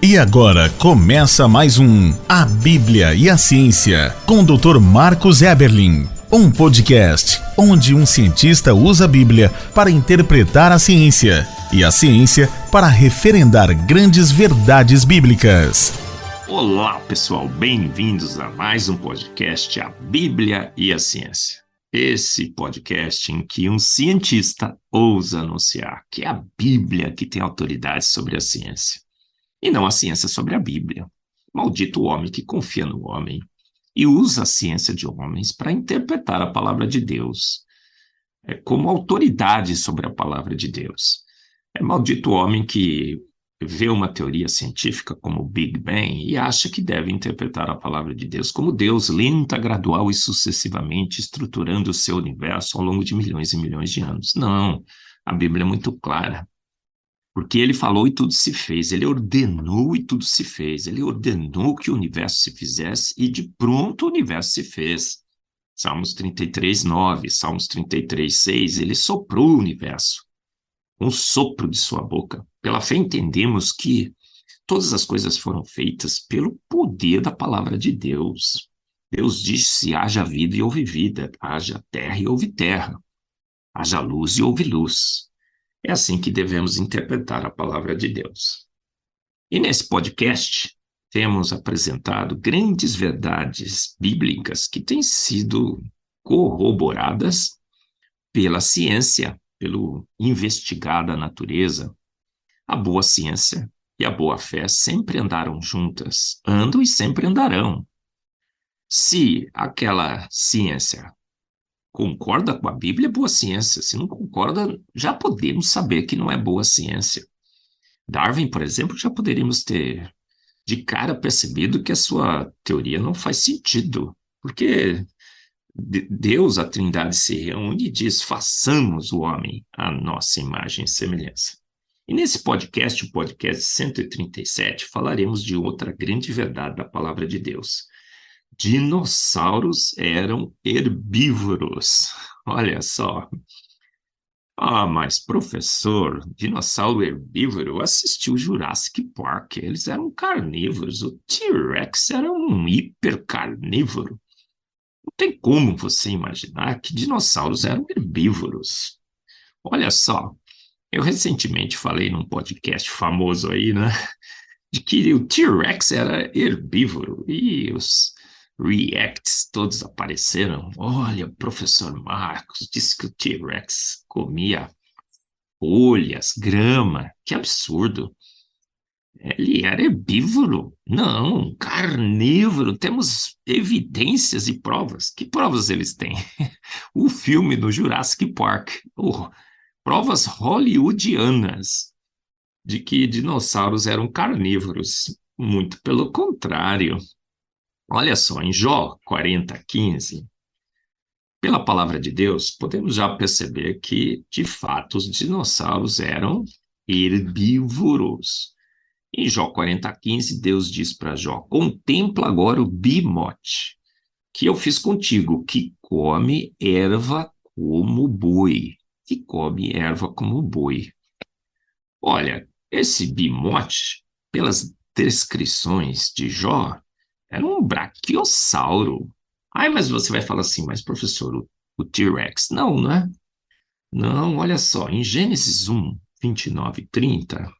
E agora começa mais um A Bíblia e a Ciência, com o Dr. Marcos Eberlin. Um podcast onde um cientista usa a Bíblia para interpretar a ciência e a ciência para referendar grandes verdades bíblicas. Olá, pessoal, bem-vindos a mais um podcast A Bíblia e a Ciência. Esse podcast em que um cientista ousa anunciar que é a Bíblia que tem autoridade sobre a ciência, e não a ciência sobre a Bíblia. Maldito o homem que confia no homem e usa a ciência de homens para interpretar a palavra de Deus como autoridade sobre a palavra de Deus. É maldito o homem que vê uma teoria científica como o Big Bang e acha que deve interpretar a palavra de Deus como Deus, lenta, gradual e sucessivamente estruturando o seu universo ao longo de milhões e milhões de anos. Não, a Bíblia é muito clara. Porque ele falou e tudo se fez, ele ordenou e tudo se fez, ele ordenou que o universo se fizesse e de pronto o universo se fez. Salmos 33:9, Salmos 33:6, ele soprou o universo, um sopro de sua boca. Pela fé entendemos que todas as coisas foram feitas pelo poder da palavra de Deus. Deus disse: haja vida e houve vida, haja terra e houve terra, haja luz e houve luz. É assim que devemos interpretar a palavra de Deus. E nesse podcast, temos apresentado grandes verdades bíblicas que têm sido corroboradas pela ciência, pelo investigar da natureza. A boa ciência e a boa fé sempre andaram juntas, andam e sempre andarão. Se aquela ciência concorda com a Bíblia, é boa ciência. Se não concorda, já podemos saber que não é boa ciência. Darwin, por exemplo, já poderíamos ter de cara percebido que a sua teoria não faz sentido, porque Deus, a Trindade, se reúne e diz: façamos o homem à nossa imagem e semelhança. E nesse podcast, o podcast 137, falaremos de outra grande verdade da palavra de Deus. Dinossauros eram herbívoros. Olha só. Ah, mas professor, dinossauro herbívoro assistiu Jurassic Park. Eles eram carnívoros. O T-Rex era um hipercarnívoro. Não tem como você imaginar que dinossauros eram herbívoros. Olha só, eu recentemente falei num podcast famoso aí, né, de que o T-Rex era herbívoro e os reacts todos apareceram. Olha, o professor Marcos disse que o T-Rex comia folhas, grama. Que absurdo. Ele era herbívoro? Não, carnívoro. Temos evidências e provas. Que provas eles têm? O filme do Jurassic Park. Provas hollywoodianas de que dinossauros eram carnívoros. Muito pelo contrário. Olha só, em Jó 40:15, pela palavra de Deus, podemos já perceber que, de fato, os dinossauros eram herbívoros. Em Jó 40:15, Deus diz para Jó: contempla agora o bimote que eu fiz contigo, que come erva como boi. Que come erva como boi. Olha, esse bimote, pelas descrições de Jó, era um braquiossauro. Ai, mas você vai falar assim: mas professor, o T-Rex. Não, não é? Não, olha só, em Gênesis 1:29-30,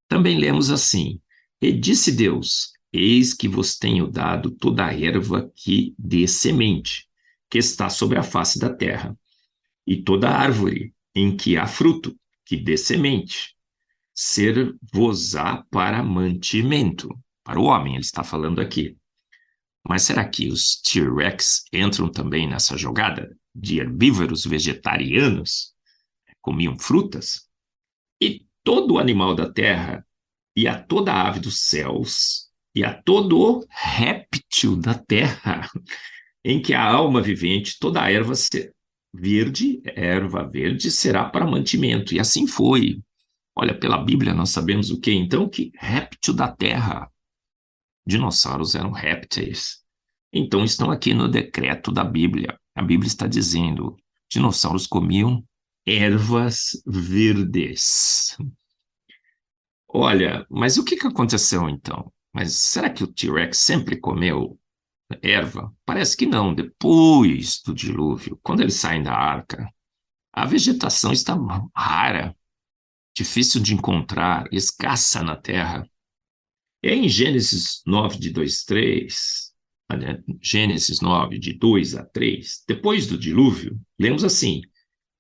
também lemos assim: e disse Deus: eis que vos tenho dado toda a erva que dê semente, que está sobre a face da terra, e toda árvore em que há fruto, que dê semente, ser-vos-á para mantimento. Para o homem, ele está falando aqui. Mas será que os T-Rex entram também nessa jogada de herbívoros vegetarianos? Comiam frutas? E todo animal da terra, e a toda ave dos céus, e a todo réptil da terra, em que há alma vivente, toda a erva verde será para mantimento. E assim foi. Olha, pela Bíblia nós sabemos o quê? Então, que réptil da terra. Dinossauros eram répteis. Então estão aqui no decreto da Bíblia. A Bíblia está dizendo: dinossauros comiam ervas verdes. Olha, mas o que que aconteceu então? Mas será que o T-Rex sempre comeu erva? Parece que não. Depois do dilúvio, quando eles saem da arca, a vegetação está rara, difícil de encontrar, escassa na terra. E aí, em Gênesis 9, de 2 3, Gênesis 9, de 2 a 3, depois do dilúvio, lemos assim: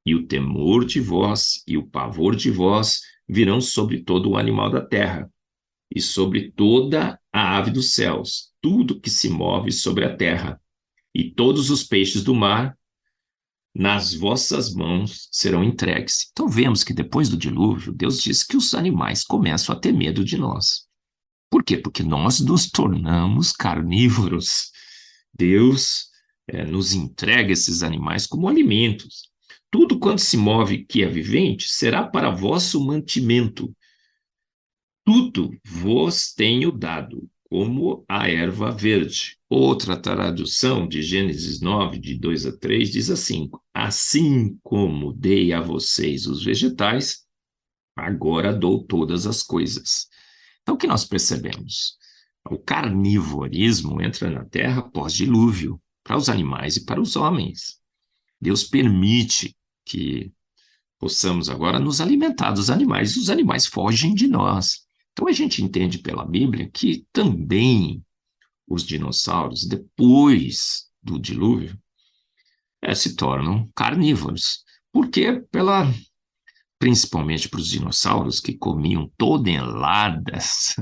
E o temor de vós e o pavor de vós virão sobre todo o animal da terra, e sobre toda a ave dos céus, tudo que se move sobre a terra, e todos os peixes do mar, nas vossas mãos serão entregues. Então vemos que depois do dilúvio, Deus diz que os animais começam a ter medo de nós. Por quê? Porque nós nos tornamos carnívoros. Deus nos entrega esses animais como alimentos. Tudo quanto se move que é vivente será para vosso mantimento. Tudo vos tenho dado, como a erva verde. Outra tradução de Gênesis 9, de 2 a 3, diz assim: Assim como dei a vocês os vegetais, agora dou todas as coisas. Então, o que nós percebemos? O carnivorismo entra na terra pós-dilúvio, para os animais e para os homens. Deus permite que possamos agora nos alimentar dos animais, e os animais fogem de nós. Então, a gente entende pela Bíblia que também os dinossauros, depois do dilúvio, se tornam carnívoros. Por quê? Principalmente para os dinossauros que comiam toneladas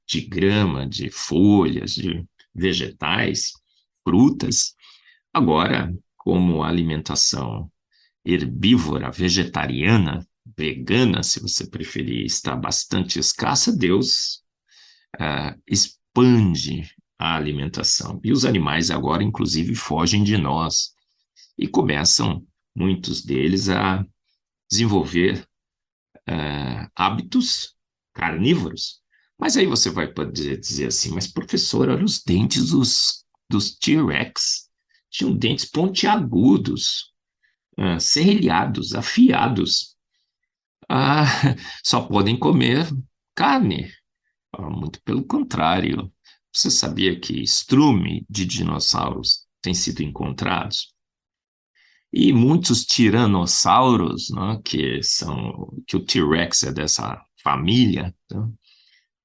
de grama, de folhas, de vegetais, frutas. Agora, como a alimentação herbívora, vegetariana, vegana, se você preferir, está bastante escassa, Deus expande a alimentação. E os animais agora, inclusive, fogem de nós e começam, muitos deles, a desenvolver hábitos carnívoros. Mas aí você vai poder dizer assim, mas professor, olha os dentes dos T-Rex. Tinham dentes pontiagudos, serrilhados, afiados. Ah, só podem comer carne. Muito pelo contrário. Você sabia que estrume de dinossauros tem sido encontrados? E muitos tiranossauros, né, que o T-Rex é dessa família, né,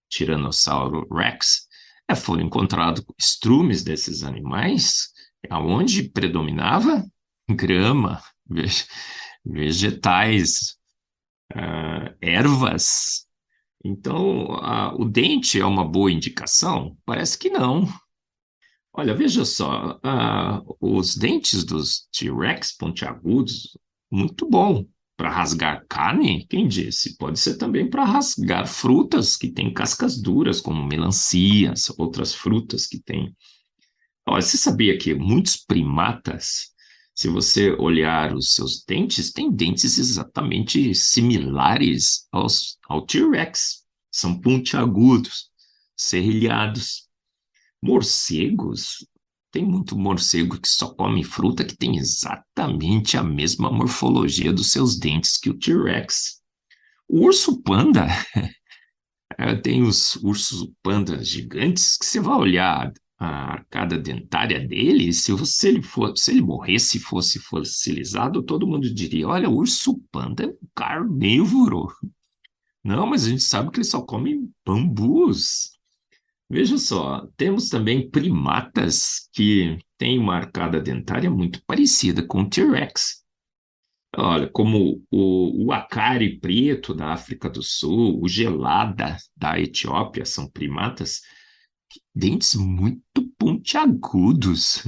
Tiranossauro Rex, foram encontrados estrumes desses animais, aonde predominava grama, vegetais, ervas. Então, o dente é uma boa indicação? Parece que não. Olha, veja só, os dentes dos T-Rex pontiagudos, muito bom. Para rasgar carne, quem disse? Pode ser também para rasgar frutas que têm cascas duras, como melancias, outras frutas que têm. Olha, você sabia que muitos primatas, se você olhar os seus dentes, têm dentes exatamente similares ao T-Rex. São pontiagudos, serrilhados. Morcegos, tem muito morcego que só come fruta que tem exatamente a mesma morfologia dos seus dentes que o T-Rex. O urso panda, tem os ursos panda gigantes que você vai olhar a arcada dentária dele, se ele morresse e fosse fossilizado, todo mundo diria, olha, o urso panda é um carnívoro. Não, mas a gente sabe que ele só come bambus. Veja só, temos também primatas que têm uma arcada dentária muito parecida com o T-Rex. Olha, como o acari preto da África do Sul, o gelada da Etiópia, são primatas que dentes muito pontiagudos.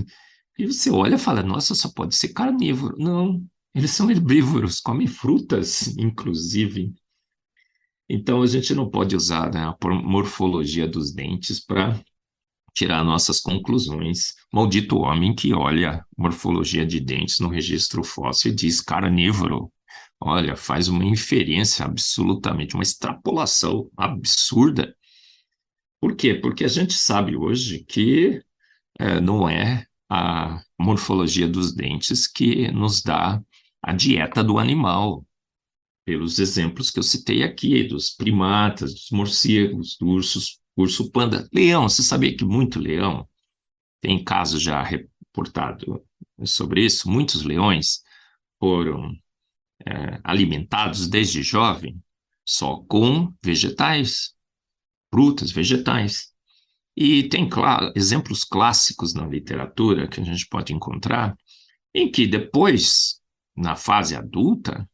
E você olha e fala, nossa, só pode ser carnívoro. Não, eles são herbívoros, comem frutas, inclusive. Então, a gente não pode usar, né, a morfologia dos dentes para tirar nossas conclusões. Maldito homem que olha morfologia de dentes no registro fóssil e diz carnívoro. Olha, faz uma inferência absolutamente, uma extrapolação absurda. Por quê? Porque a gente sabe hoje que não é a morfologia dos dentes que nos dá a dieta do animal. pelos exemplos que eu citei aqui, dos primatas, dos morcegos, do urso panda. Leão, você sabia que muito leão, tem casos já reportado sobre isso, muitos leões foram alimentados desde jovem só com vegetais, frutas, vegetais. E tem exemplos clássicos na literatura que a gente pode encontrar, em que depois, na fase adulta,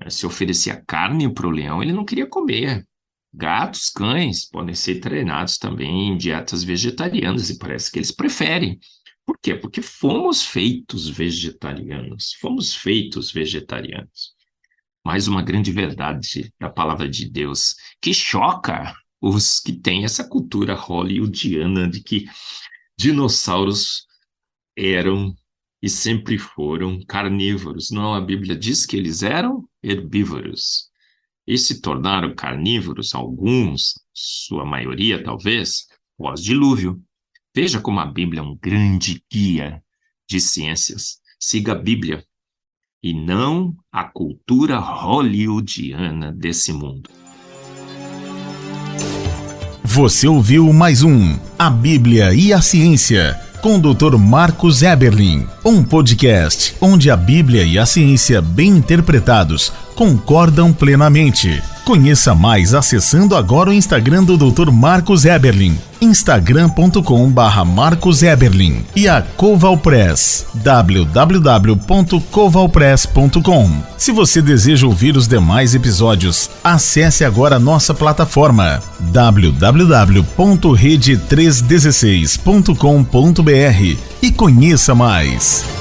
se oferecia carne para o leão, ele não queria comer. Gatos, cães podem ser treinados também em dietas vegetarianas e parece que eles preferem. Por quê? Porque fomos feitos vegetarianos. Fomos feitos vegetarianos. Mais uma grande verdade da palavra de Deus que choca os que têm essa cultura hollywoodiana de que dinossauros eram e sempre foram carnívoros. Não, a Bíblia diz que eles eram herbívoros. E se tornaram carnívoros, alguns, sua maioria talvez, pós-dilúvio. Veja como a Bíblia é um grande guia de ciências. Siga a Bíblia e não a cultura hollywoodiana desse mundo. Você ouviu mais um A Bíblia e a Ciência, com o Dr. Marcos Eberlin, um podcast onde a Bíblia e a ciência bem interpretados concordam plenamente. Conheça mais acessando agora o Instagram do Dr. Marcos Eberlin, instagram.com/Marcos Eberlin, e a Coval Press, www.covalpress.com. Se você deseja ouvir os demais episódios, acesse agora a nossa plataforma www.rede316.com.br e conheça mais.